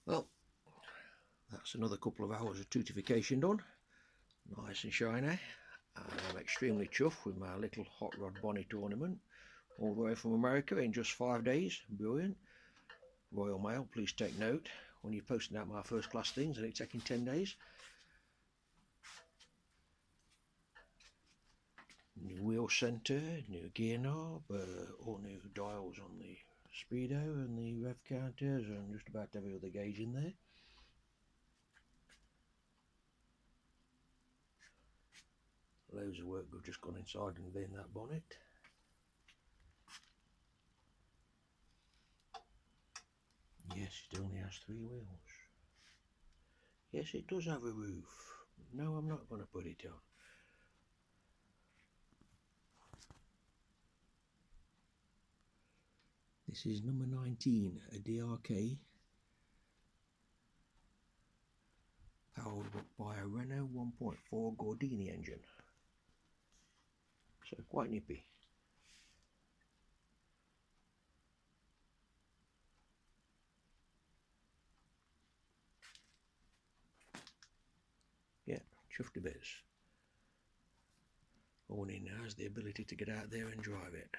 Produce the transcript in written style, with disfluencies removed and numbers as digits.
Well, that's another couple of hours of tutification done. Nice and shiny. And I'm extremely chuffed with my little hot rod bonnet ornament. All the way from America in just 5 days. Brilliant. Royal Mail, please take note when you're posting out my first class things and it's taking 10 days. New wheel centre, new gear knob, all new dials on the speedo and the rev counters and just about every other gauge in there. Loads of work we've just gone inside and cleaned that bonnet. Yes, it only has 3 wheels. Yes, it does have a roof. No, I'm not going to put it on. This is number 19, a D.R.K. powered up by a Renault 1.4 Gordini engine. So quite nippy. Yeah, chuffed to bits. All we need now is the ability to get out there and drive it.